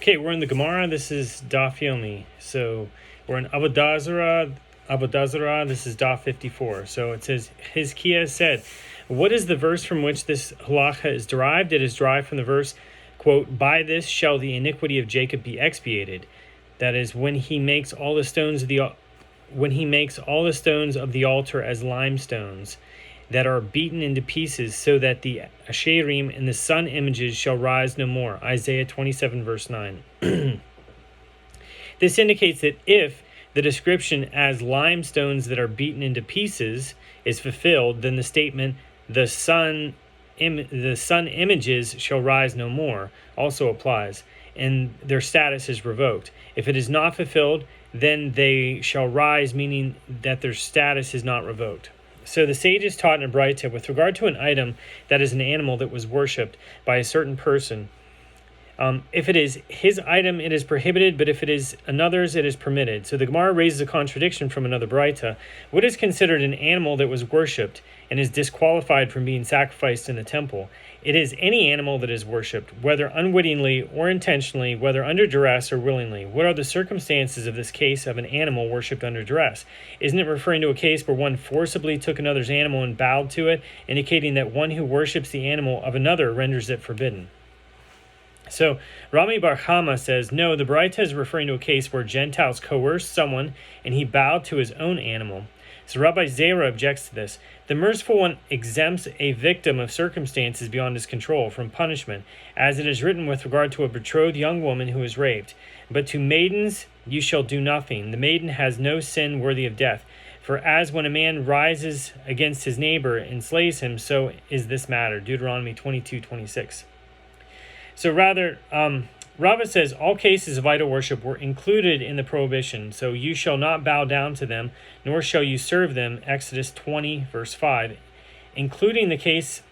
Okay, we're in the Gemara. This is Daf Yomi. So we're in Avodah. This is Daf 54. So it says, Hizkiah said, what is the verse from which this halacha is derived? It is derived from the verse, quote, by this shall the iniquity of Jacob be expiated. That is, when he makes all the stones of the altar as limestones that are beaten into pieces, so that the Asherim and the sun images shall rise no more. Isaiah 27, verse 9. This indicates that if the description as limestones that are beaten into pieces is fulfilled, then the statement, the sun images shall rise no more, also applies, and their status is revoked. If it is not fulfilled, then they shall rise, meaning that their status is not revoked. So the sages taught in a Braita with regard to an item that is an animal that was worshipped by a certain person. If it is his item, it is prohibited, but if it is another's, it is permitted. So the Gemara raises a contradiction from another Braita. What is considered an animal that was worshipped and is disqualified from being sacrificed in the temple? It is any animal that is worshipped, whether unwittingly or intentionally, whether under duress or willingly. What are the circumstances of this case of an animal worshipped under duress? Isn't it referring to a case where one forcibly took another's animal and bowed to it, indicating that one who worships the animal of another renders it forbidden? So Rami Bar Chama says, no, the Braita is referring to a case where Gentiles coerced someone and he bowed to his own animal. So Rabbi Zarah objects to this. The merciful one exempts a victim of circumstances beyond his control from punishment, as it is written with regard to a betrothed young woman who is raped. But to maidens you shall do nothing. The maiden has no sin worthy of death. For as when a man rises against his neighbor and slays him, so is this matter. Deuteronomy 22:26. So rather, Rava says all cases of idol worship were included in the prohibition. So you shall not bow down to them, nor shall you serve them, Exodus 20, verse 5, including the case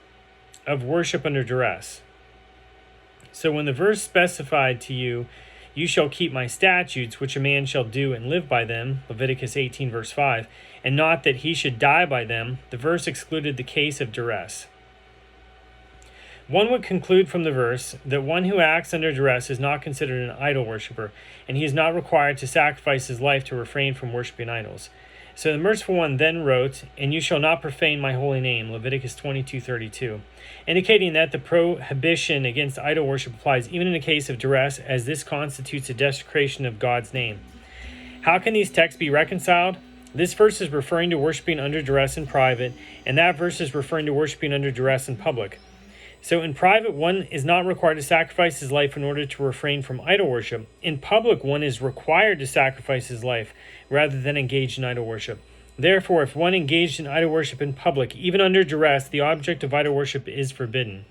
of worship under duress. So when the verse specified to you, you shall keep my statutes, which a man shall do and live by them, Leviticus 18, verse 5, and not that he should die by them, the verse excluded the case of duress. One would conclude from the verse that one who acts under duress is not considered an idol worshiper, and he is not required to sacrifice his life to refrain from worshiping idols. So the merciful one then wrote, and you shall not profane my holy name, Leviticus 22:32, indicating that the prohibition against idol worship applies even in the case of duress, as this constitutes a desecration of God's name. How can these texts be reconciled? This verse is referring to worshiping under duress in private, and that verse is referring to worshiping under duress in public. So in private, one is not required to sacrifice his life in order to refrain from idol worship. In public, one is required to sacrifice his life rather than engage in idol worship. Therefore, if one engaged in idol worship in public, even under duress, the object of idol worship is forbidden.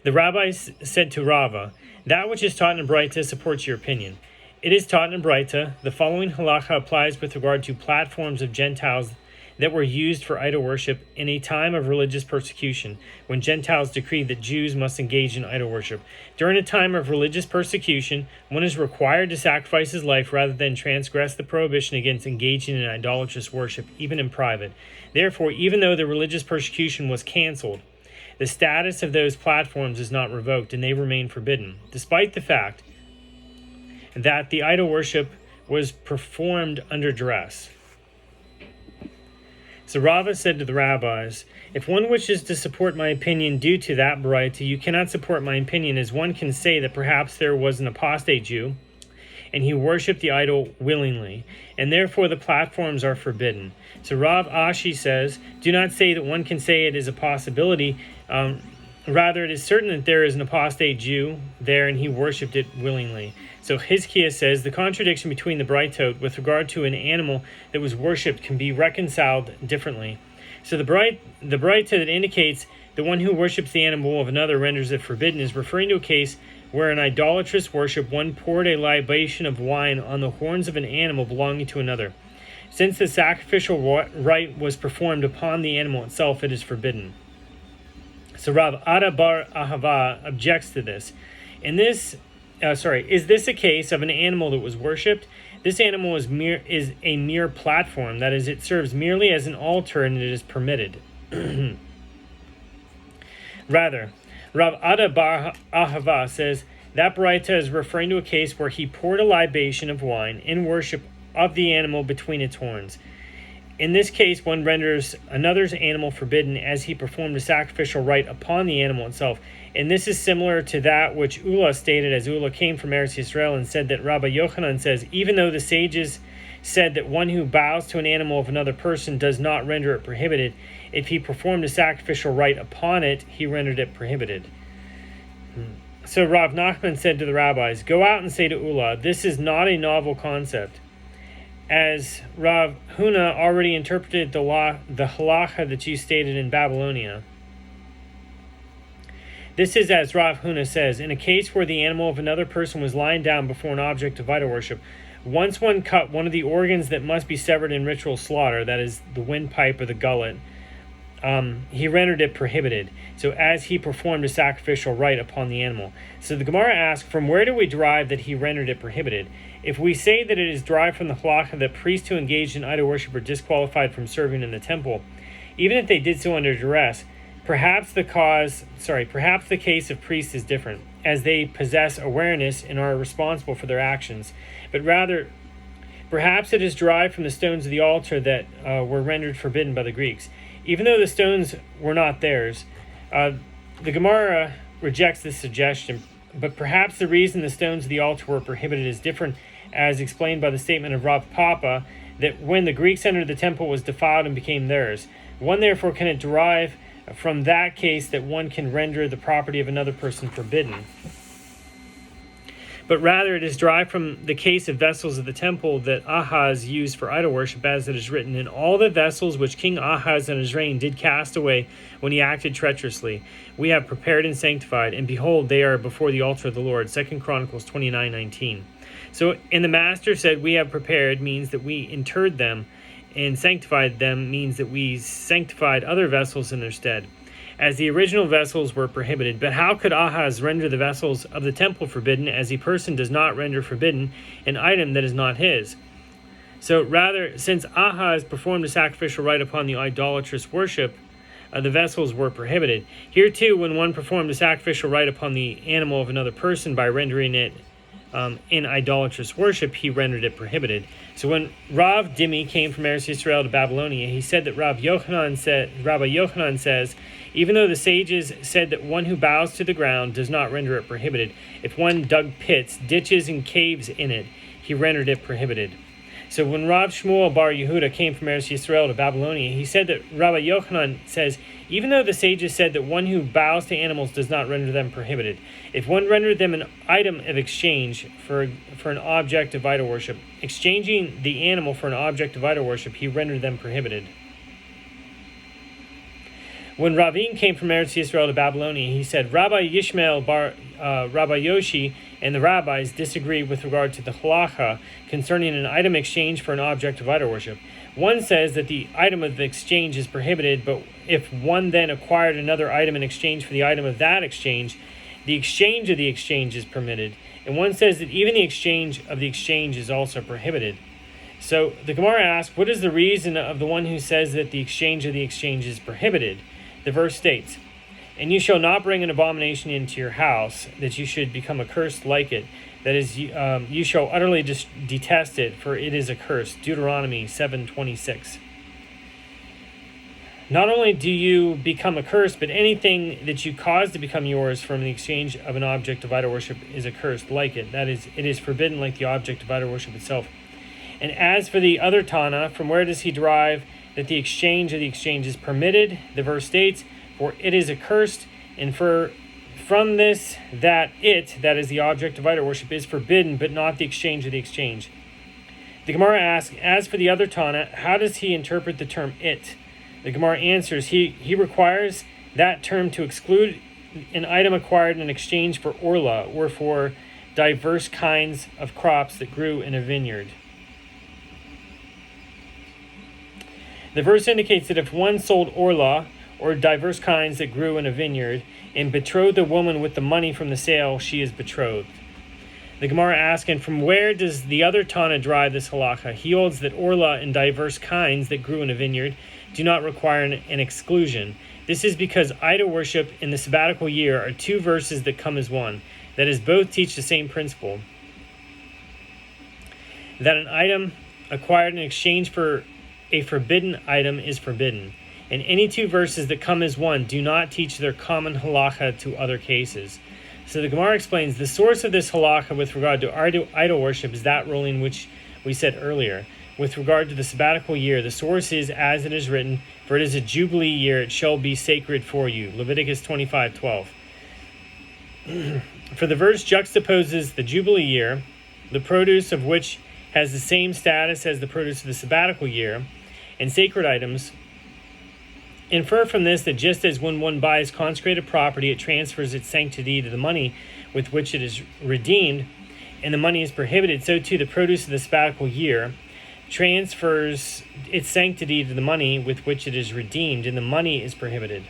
The rabbis said to Rava, that which is taught in Braita supports your opinion. It is taught in Braita, the following halacha applies with regard to platforms of Gentiles that were used for idol worship in a time of religious persecution, when Gentiles decreed that Jews must engage in idol worship. During a time of religious persecution, one is required to sacrifice his life rather than transgress the prohibition against engaging in idolatrous worship, even in private. Therefore, even though the religious persecution was canceled, the status of those platforms is not revoked, and they remain forbidden, despite the fact that the idol worship was performed under duress. So Rava said to the rabbis, if one wishes to support my opinion due to that Braita, you cannot support my opinion, as one can say that perhaps there was an apostate Jew, and he worshipped the idol willingly, and therefore the platforms are forbidden. So Rav Ashi says, do not say that one can say it is a possibility. Rather, it is certain that there is an apostate Jew there, and he worshipped it willingly. So Hizkiah says, the contradiction between the Braitot with regard to an animal that was worshipped can be reconciled differently. So the Braita that indicates the one who worships the animal of another renders it forbidden is referring to a case where in idolatrous worship one poured a libation of wine on the horns of an animal belonging to another. Since the sacrificial rite was performed upon the animal itself, it is forbidden. So Rav Ada bar Ahava objects to this. Is this a case of an animal that was worshipped? This animal is a mere platform. That is, it serves merely as an altar, and it is permitted. Rather, Rav Ada bar Ahava says That Baraita is referring to a case where he poured a libation of wine in worship of the animal between its horns. In this case, one renders another's animal forbidden as he performed a sacrificial rite upon the animal itself. And this is similar to that which Ulla stated, as Ulla came from Eretz Yisrael and said that Rabbi Yochanan says, even though the sages said that one who bows to an animal of another person does not render it prohibited, if he performed a sacrificial rite upon it, he rendered it prohibited. So Rav Nachman said to the rabbis, go out and say to Ulla, this is not a novel concept. As Rav Huna already interpreted the halacha that you stated in Babylonia. This is as Rav Huna says, in a case where the animal of another person was lying down before an object of idol worship, once one cut one of the organs that must be severed in ritual slaughter, that is the windpipe or the gullet, he rendered it prohibited. So as he performed a sacrificial rite upon the animal. So the Gemara asks, from where do we derive that he rendered it prohibited? If we say that it is derived from the halacha that priests who engaged in idol worship are disqualified from serving in the temple, even if they did so under duress, perhaps the case of priests is different, as they possess awareness and are responsible for their actions. But rather, perhaps it is derived from the stones of the altar that were rendered forbidden by the Greeks. Even though the stones were not theirs, the Gemara rejects this suggestion, but perhaps the reason the stones of the altar were prohibited is different, as explained by the statement of Rav Papa, that when the Greeks entered the temple was defiled and became theirs. One therefore cannot derive from that case that one can render the property of another person forbidden. But rather it is derived from the case of vessels of the temple that Ahaz used for idol worship, as it is written, in all the vessels which King Ahaz in his reign did cast away when he acted treacherously, we have prepared and sanctified, and behold, they are before the altar of the Lord. 2 Chronicles 29:19. So, and the master said, we have prepared, means that we interred them, and sanctified them means that we sanctified other vessels in their stead, as the original vessels were prohibited. But how could Ahaz render the vessels of the temple forbidden, as a person does not render forbidden an item that is not his? So rather, since Ahaz performed a sacrificial rite upon the idolatrous worship, the vessels were prohibited. Here too, when one performed a sacrificial rite upon the animal of another person by rendering it in idolatrous worship, he rendered it prohibited. So when Rav Dimi came from Eretz Yisrael to Babylonia, he said that Rabbi Yochanan says, even though the sages said that one who bows to the ground does not render it prohibited, if one dug pits, ditches, and caves in it, he rendered it prohibited. So when Rav Shmuel Bar Yehuda came from Eretz Yisrael to Babylonia, he said that Rabbi Yochanan says, even though the sages said that one who bows to animals does not render them prohibited, if one rendered them an item of exchange for an object of idol worship, exchanging the animal for an object of idol worship, he rendered them prohibited. When Ravin came from Eretz Yisrael to Babylonia, he said, Rabbi Yishmael Bar Rabbi Yoshi and the rabbis disagree with regard to the halacha concerning an item exchange for an object of idol worship. One says that the item of the exchange is prohibited, but if one then acquired another item in exchange for the item of that exchange, the exchange of the exchange is permitted. And one says that even the exchange of the exchange is also prohibited. So the Gemara asks, what is the reason of the one who says that the exchange of the exchange is prohibited? The verse states, and you shall not bring an abomination into your house, that you should become accursed like it. That is, you shall utterly detest it, for it is accursed. Deuteronomy 7:26. Not only do you become accursed, but anything that you cause to become yours from the exchange of an object of idol worship is accursed like it. That is, it is forbidden like the object of idol worship itself. And as for the other Tana, from where does he derive that the exchange of the exchange is permitted? The verse states, for it is accursed, and from this, that is the object of idol worship, is forbidden, but not the exchange of the exchange. The Gemara asks, as for the other Tana, how does he interpret the term it? The Gemara answers, he requires that term to exclude an item acquired in exchange for orla, or for diverse kinds of crops that grew in a vineyard. The verse indicates that if one sold orla, or diverse kinds that grew in a vineyard, and betrothed a woman with the money from the sale, she is betrothed. The Gemara asks, and from where does the other Tana derive this halacha? He holds that orla and diverse kinds that grew in a vineyard do not require an exclusion. This is because idol worship and the sabbatical year are two verses that come as one. that is, both teach the same principle, that an item acquired in exchange for a forbidden item is forbidden. And any two verses that come as one do not teach their common halacha to other cases. So the Gemara explains the source of this halacha with regard to idol worship is that ruling which we said earlier. With regard to the sabbatical year, the source is as it is written, for it is a jubilee year, it shall be sacred for you. Leviticus 25:12. For the verse juxtaposes the jubilee year, the produce of which has the same status as the produce of the sabbatical year, and sacred items. Infer from this that just as when one buys consecrated property, it transfers its sanctity to the money with which it is redeemed, and the money is prohibited, so too the produce of the sabbatical year transfers its sanctity to the money with which it is redeemed, and the money is prohibited.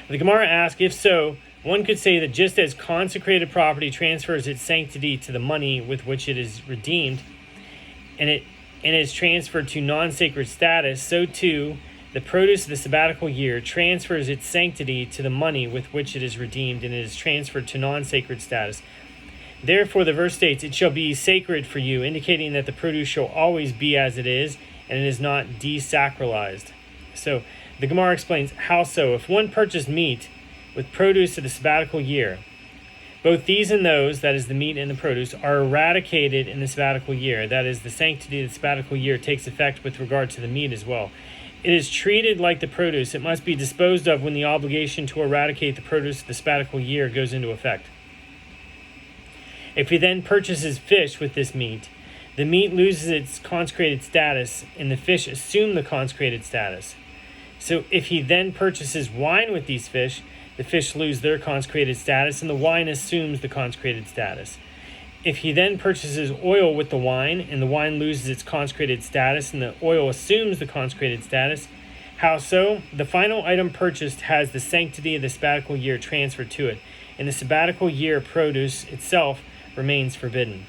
The Gemara asks, if so, one could say that just as consecrated property transfers its sanctity to the money with which it is redeemed, and is transferred to non-sacred status, so too the produce of the sabbatical year transfers its sanctity to the money with which it is redeemed, and it is transferred to non-sacred status. Therefore, the verse states, it shall be sacred for you, indicating that the produce shall always be as it is, and it is not desacralized. So, the Gemara explains, how so? If one purchased meat with produce of the sabbatical year, both these and those, that is the meat and the produce, are eradicated in the sabbatical year. That is, the sanctity of the sabbatical year takes effect with regard to the meat as well. It is treated like the produce. It must be disposed of when the obligation to eradicate the produce of the sabbatical year goes into effect. If he then purchases fish with this meat, the meat loses its consecrated status, and the fish assume the consecrated status. So if he then purchases wine with these fish, the fish lose their consecrated status, and the wine assumes the consecrated status. If he then purchases oil with the wine, and the wine loses its consecrated status, and the oil assumes the consecrated status, how so? The final item purchased has the sanctity of the sabbatical year transferred to it, and the sabbatical year produce itself remains forbidden.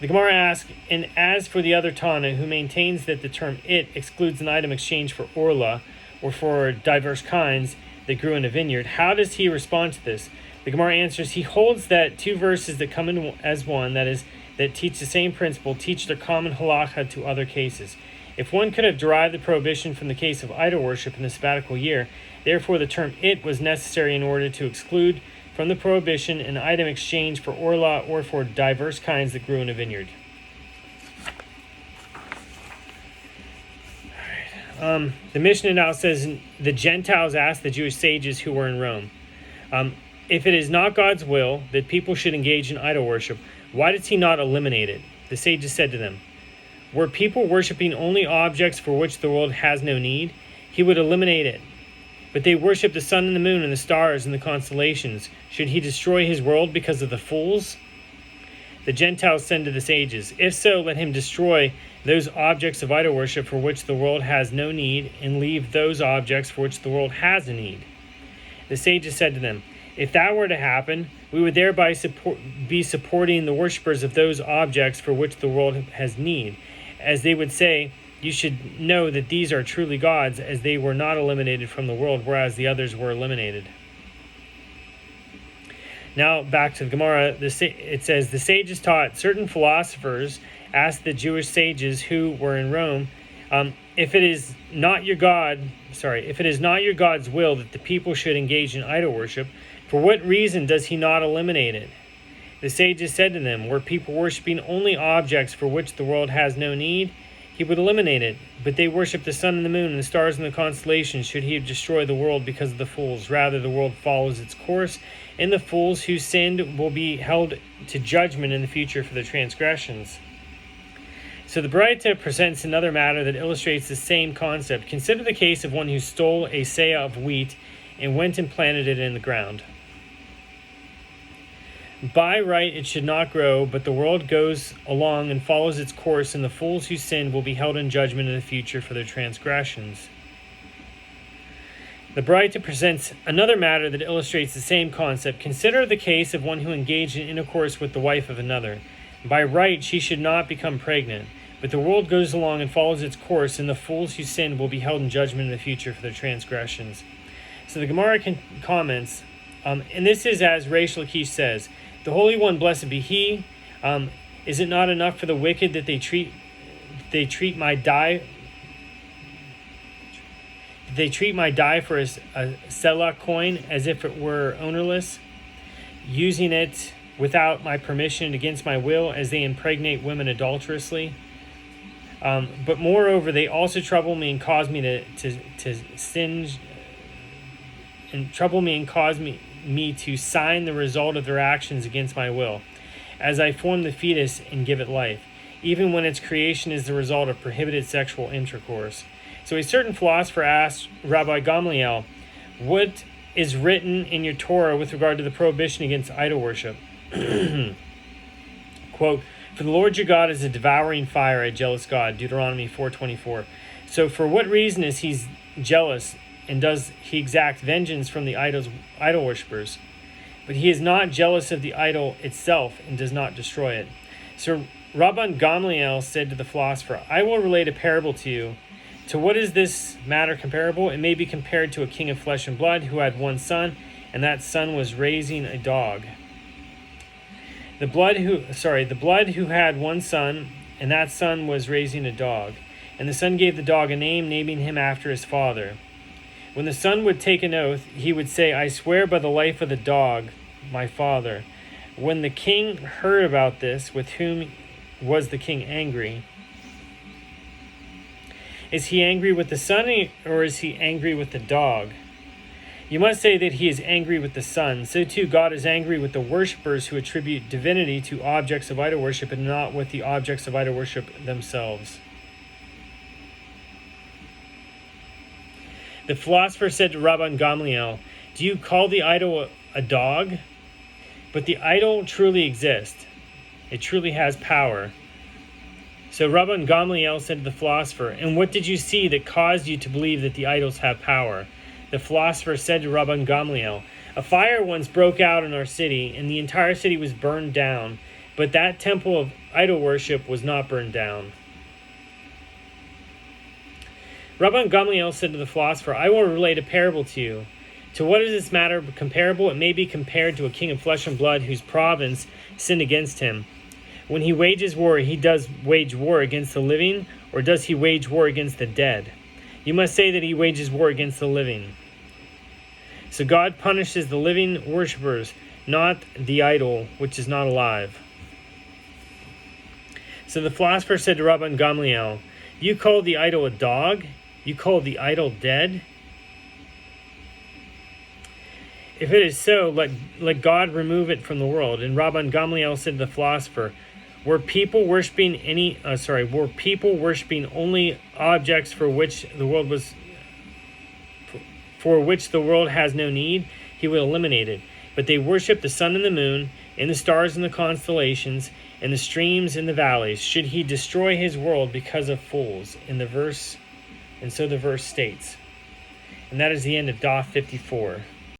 The Gemara asks, and as for the other Tana, who maintains that the term it excludes an item exchanged for orla, or for diverse kinds that grew in a vineyard, how does he respond to this? The Gemara answers, he holds that two verses that come in as one, that is, that teach the same principle, teach their common halacha to other cases. If one could have derived the prohibition from the case of idol worship in the sabbatical year, therefore the term it was necessary in order to exclude from the prohibition an item exchanged for orla or for diverse kinds that grew in a vineyard. The Mishnah now says, the Gentiles asked the Jewish sages who were in Rome, if it is not God's will that people should engage in idol worship, why does he not eliminate it? The sages said to them, were people worshiping only objects for which the world has no need, he would eliminate it. But they worship the sun and the moon and the stars and the constellations. Should he destroy his world because of the fools? The Gentiles said to the sages, if so, let him destroy those objects of idol worship for which the world has no need, and leave those objects for which the world has a need. The sages said to them, if that were to happen, we would thereby be supporting the worshippers of those objects for which the world has need, as they would say, you should know that these are truly gods, as they were not eliminated from the world, whereas the others were eliminated. Now, back to the Gemara, it says, the sages taught, certain philosophers asked the Jewish sages who were in Rome, if it is not your God's will that the people should engage in idol worship, for what reason does he not eliminate it? The sages said to them, were people worshiping only objects for which the world has no need, he would eliminate it. But they worship the sun and the moon and the stars and the constellations. Should he destroy the world because of the fools? Rather, the world follows its course, and the fools who sinned will be held to judgment in the future for their transgressions. So the Braita presents another matter that illustrates the same concept. Consider the case of one who stole a seah of wheat and went and planted it in the ground. By right it should not grow, but the world goes along and follows its course, and the fools who sinned will be held in judgment in the future for their transgressions. The Braita presents another matter that illustrates the same concept. Consider the case of one who engaged in intercourse with the wife of another. By right she should not become pregnant, but the world goes along and follows its course, and the fools who sinned will be held in judgment in the future for their transgressions. So the Gemara comments, and this is as Reish Lakish says, the Holy One, blessed be He. Is it not enough for the wicked that they treat my dye? They treat my dye for a selah coin as if it were ownerless, using it without my permission against my will, as they impregnate women adulterously. But moreover, they also trouble me and cause me to singe, and trouble me and cause me to sign the result of their actions against my will, as I form the fetus and give it life, even when its creation is the result of prohibited sexual intercourse. So a certain philosopher asked Rabbi Gamliel, what is written in your Torah with regard to the prohibition against idol worship? Quote, for the Lord your God is a devouring fire, a jealous God, Deuteronomy 4:24. So for what reason is he jealous, and does he exact vengeance from the idol worshippers? But he is not jealous of the idol itself and does not destroy it. So Rabban Gamliel said to the philosopher, I will relate a parable to you. To what is this matter comparable? It may be compared to a king of flesh and blood who had one son, and that son was raising a dog. The blood who had one son, and that son was raising a dog. And the son gave the dog a name, naming him after his father. When the son would take an oath, he would say, I swear by the life of the dog, my father. When the king heard about this, with whom was the king angry? Is he angry with the son, or is he angry with the dog? You must say that he is angry with the son. So too God is angry with the worshippers who attribute divinity to objects of idol worship and not with the objects of idol worship themselves. The philosopher said to Rabban Gamliel, do you call the idol a dog? But the idol truly exists. It truly has power. So Rabban Gamliel said to the philosopher, and what did you see that caused you to believe that the idols have power? The philosopher said to Rabban Gamliel, a fire once broke out in our city, and the entire city was burned down, but that temple of idol worship was not burned down. Rabban Gamliel said to the philosopher, I will relate a parable to you. To what is this matter comparable? It may be compared to a king of flesh and blood whose province sinned against him. When he wages war, he does wage war against the living, or does he wage war against the dead? You must say that he wages war against the living. So God punishes the living worshippers, not the idol, which is not alive. So the philosopher said to Rabban Gamliel, you call the idol a dog? You call the idol dead? If it is so, let God remove it from the world. And Rabban Gamliel said to the philosopher, were people worshiping only objects for which the world has no need? He would eliminate it. But they worship the sun and the moon, and the stars and the constellations, and the streams and the valleys. Should he destroy his world because of fools? And so the verse states. And that is the end of Daf 54.